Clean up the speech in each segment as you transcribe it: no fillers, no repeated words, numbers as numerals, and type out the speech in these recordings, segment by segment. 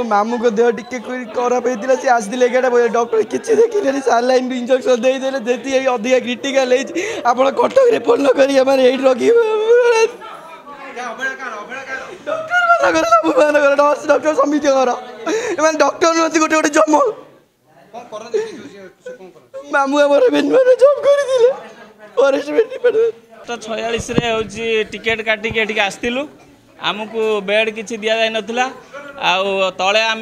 मामू को देह टिके खराब होता सी आसते 11टा बजे डॉक्टर किसी देखिले सालाइन इंजेक्शन देदेले देती अधिक क्रिटिकाल आप कटक रेफर न करी रखी डॉक्टर समिति डॉक्टर नुहति गोटे गोटे जम मामू आम जब कर फॉरेस्ट डिपार्टमेंट 46 टिकेट काटिक आसलु आमको बेड किसी दि जाए नाला आउ तले आम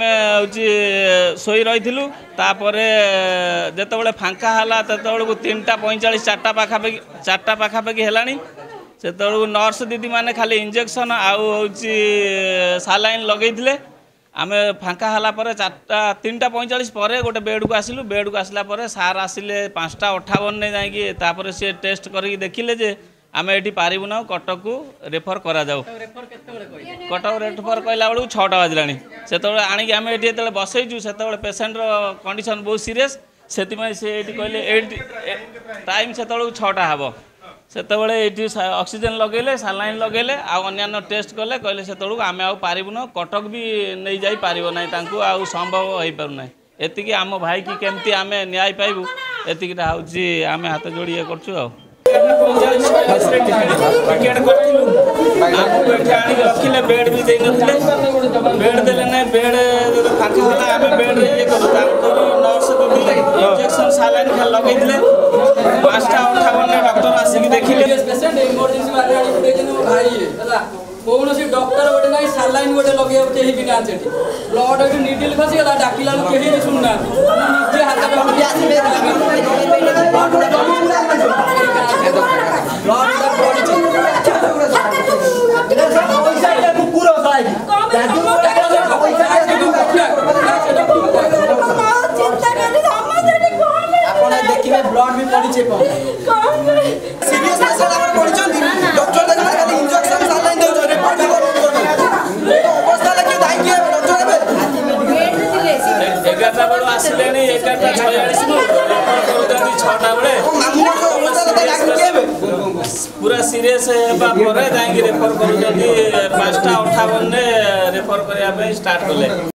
शोई रही जिते फांका है तो 3टा 45 4टा पाखापाखि है से नर्स दीदी मैंने खाली इंजेक्शन आउ सालाइन लगे आम फांका है 3टा 45 पर गोटे बेड को आसलु बेड को आसला सार आसिले 5टा 58 ने जाकि सी टेस्ट करके देखिले जे आम ये पारू ना कटक को रेफर करा जाऊ कटक रेफर कहला बेलू 6टा बाजिला से आणिक आम ये बसईचु से पेसेंटर कंडीशन बहुत सीरीयस से कहले टाइम से 6टा हम से ऑक्सीजन लगेले सालाइन लगेले आन्य टेस्ट कले कहले से आम आना कटक भी नहीं जाई पारिबो ना आउ संभव हो पारना एतिकी आम भाई की केमती आम न्याय पाइबू एतिकीटा हूँ आम हाथ जोड़ी कर रखिले बेड भी दे बेड देले ना बेड फाँका आम बेड नर्स इंजेक्शन सालाइन लगे 5टा 58 डॉक्टर आसिक देखिले कौन सी डॉक्टर गोटे ना सालाइन गोटे लगे कहीं भी ना ब्लड ये निडिल खसीगला डाकिला कहीं भी शुणुना निजे देखिए ब्लड भी पड़ी सीरियस डॉक्टर इंजेक्शन सालाइन एगारटा बेलू आसिले 11:46 6टा पूरा सीरीयस होगा रेफर कर 5टा 58 रेफर करने स्टार्ट कले।